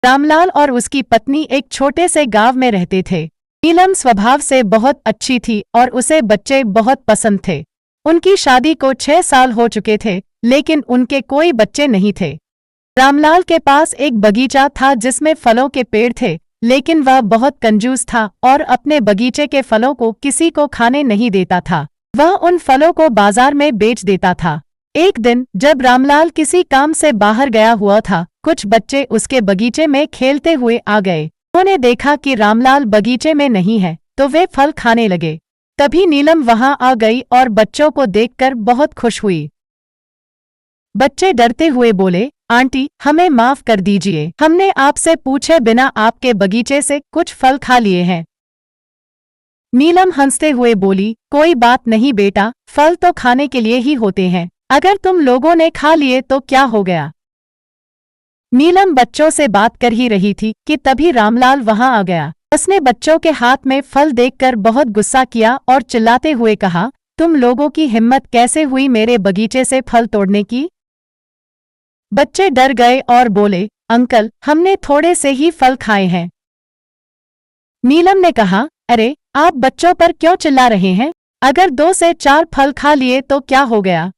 रामलाल और उसकी पत्नी एक छोटे से गांव में रहते थे। नीलम स्वभाव से बहुत अच्छी थी और उसे बच्चे बहुत पसंद थे। उनकी शादी को 6 साल हो चुके थे, लेकिन उनके कोई बच्चे नहीं थे। रामलाल के पास एक बगीचा था जिसमें फलों के पेड़ थे, लेकिन वह बहुत कंजूस था और अपने बगीचे के फलों को किसी को खाने नहीं देता था। वह उन फलों को बाजार में बेच देता था। एक दिन जब रामलाल किसी काम से बाहर गया हुआ था, कुछ बच्चे उसके बगीचे में खेलते हुए आ गए। उन्होंने देखा कि रामलाल बगीचे में नहीं है, तो वे फल खाने लगे। तभी नीलम वहां आ गई और बच्चों को देखकर बहुत खुश हुई। बच्चे डरते हुए बोले, आंटी, हमें माफ कर दीजिए, हमने आपसे पूछे बिना आपके बगीचे से कुछ फल खा लिए हैं। नीलम हंसते हुए बोली, कोई बात नहीं बेटा, फल तो खाने के लिए ही होते हैं, अगर तुम लोगों ने खा लिए तो क्या हो गया। नीलम बच्चों से बात कर ही रही थी कि तभी रामलाल वहां आ गया। उसने बच्चों के हाथ में फल देखकर बहुत गुस्सा किया और चिल्लाते हुए कहा, तुम लोगों की हिम्मत कैसे हुई मेरे बगीचे से फल तोड़ने की। बच्चे डर गए और बोले, अंकल, हमने थोड़े से ही फल खाए हैं। नीलम ने कहा, अरे, आप बच्चों पर क्यों चिल्ला रहे हैं, अगर 2 से 4 फल खा लिए तो क्या हो गया।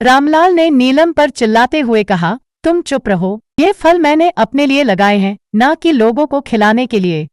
रामलाल ने नीलम पर चिल्लाते हुए कहा, तुम चुप रहो, ये फल मैंने अपने लिए लगाए हैं, ना कि लोगों को खिलाने के लिए।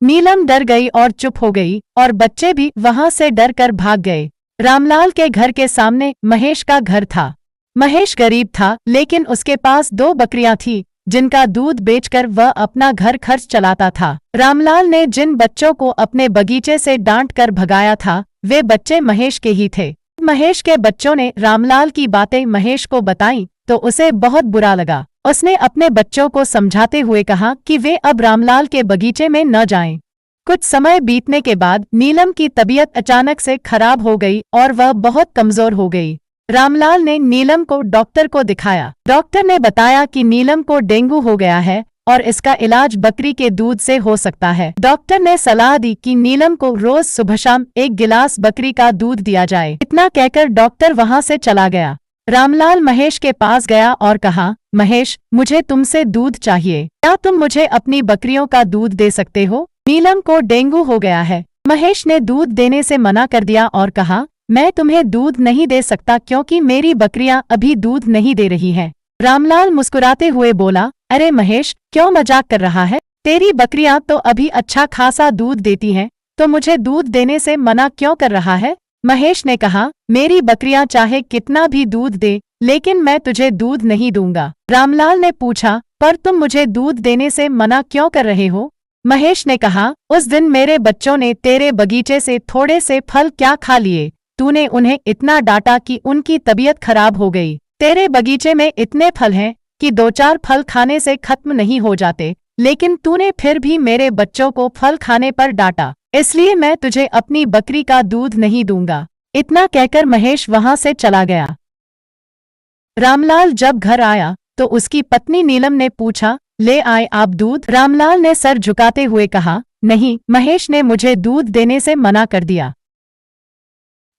नीलम डर गई और चुप हो गई और बच्चे भी वहां से डर कर भाग गए। रामलाल के घर के सामने महेश का घर था। महेश गरीब था, लेकिन उसके पास 2 बकरियां थीं, जिनका दूध बेचकर वह अपना घर खर्च चलाता था। रामलाल ने जिन बच्चों को अपने बगीचे से डांट कर भगाया था, वे बच्चे महेश के ही थे। महेश के बच्चों ने रामलाल की बातें महेश को बताईं, तो उसे बहुत बुरा लगा। उसने अपने बच्चों को समझाते हुए कहा कि वे अब रामलाल के बगीचे में न जाएं। कुछ समय बीतने के बाद नीलम की तबीयत अचानक से खराब हो गई और वह बहुत कमजोर हो गई। रामलाल ने नीलम को डॉक्टर को दिखाया। डॉक्टर ने बताया कि नीलम को डेंगू हो गया है और इसका इलाज बकरी के दूध से हो सकता है। डॉक्टर ने सलाह दी कि नीलम को रोज सुबह शाम 1 गिलास बकरी का दूध दिया जाए। इतना कहकर डॉक्टर वहां से चला गया। रामलाल महेश के पास गया और कहा, महेश, मुझे तुमसे दूध चाहिए, क्या तुम मुझे अपनी बकरियों का दूध दे सकते हो। नीलम को डेंगू हो गया है। महेश ने दूध देने से मना कर दिया और कहा, मैं तुम्हें दूध नहीं दे सकता क्योंकि मेरी बकरियां अभी दूध नहीं दे रही हैं। रामलाल मुस्कुराते हुए बोला, अरे महेश, क्यों मजाक कर रहा है, तेरी बकरियां तो अभी अच्छा खासा दूध देती हैं, तो मुझे दूध देने से मना क्यों कर रहा है। महेश ने कहा, मेरी बकरियां चाहे कितना भी दूध दे, लेकिन मैं तुझे दूध नहीं दूंगा। रामलाल ने पूछा, पर तुम मुझे दूध देने से मना क्यों कर रहे हो। महेश ने कहा, उस दिन मेरे बच्चों ने तेरे बगीचे से थोड़े से फल क्या खा लिए, तूने उन्हें इतना डांटा कि उनकी तबीयत खराब हो गई। तेरे बगीचे में इतने फल हैं कि 2-4 फल खाने से खत्म नहीं हो जाते, लेकिन तूने फिर भी मेरे बच्चों को फल खाने पर डांटा, इसलिए मैं तुझे अपनी बकरी का दूध नहीं दूंगा। इतना कहकर महेश वहां से चला गया। रामलाल जब घर आया तो उसकी पत्नी नीलम ने पूछा, ले आए आप दूध। रामलाल ने सर झुकाते हुए कहा, नहीं, महेश ने मुझे दूध देने से मना कर दिया।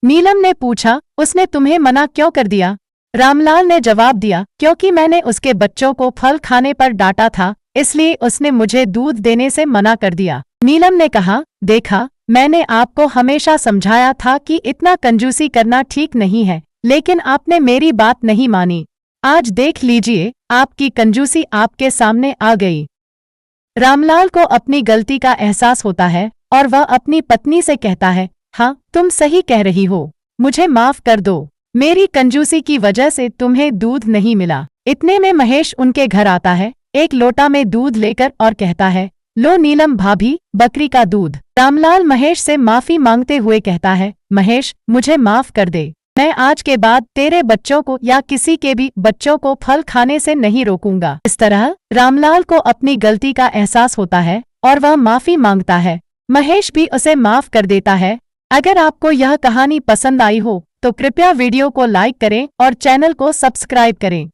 नीलम ने पूछा, उसने तुम्हें मना क्यों कर दिया। रामलाल ने जवाब दिया, क्योंकि मैंने उसके बच्चों को फल खाने पर डांटा था, इसलिए उसने मुझे दूध देने से मना कर दिया। नीलम ने कहा, देखा, मैंने आपको हमेशा समझाया था कि इतना कंजूसी करना ठीक नहीं है, लेकिन आपने मेरी बात नहीं मानी। आज देख लीजिए, आपकी कंजूसी आपके सामने आ गई। रामलाल को अपनी गलती का एहसास होता है और वह अपनी पत्नी से कहता है, हाँ, तुम सही कह रही हो, मुझे माफ कर दो, मेरी कंजूसी की वजह से तुम्हें दूध नहीं मिला। इतने में महेश उनके घर आता है, एक लोटा में दूध लेकर और कहता है, लो नीलम भाभी, बकरी का दूध। रामलाल महेश से माफी मांगते हुए कहता है, महेश, मुझे माफ कर दे, मैं आज के बाद तेरे बच्चों को या किसी के भी बच्चों को फल खाने से नहीं रोकूंगा। इस तरह रामलाल को अपनी गलती का एहसास होता है और वह माफी मांगता है। महेश भी उसे माफ कर देता है। अगर आपको यह कहानी पसंद आई हो तो कृपया वीडियो को लाइक करें और चैनल को सब्सक्राइब करें।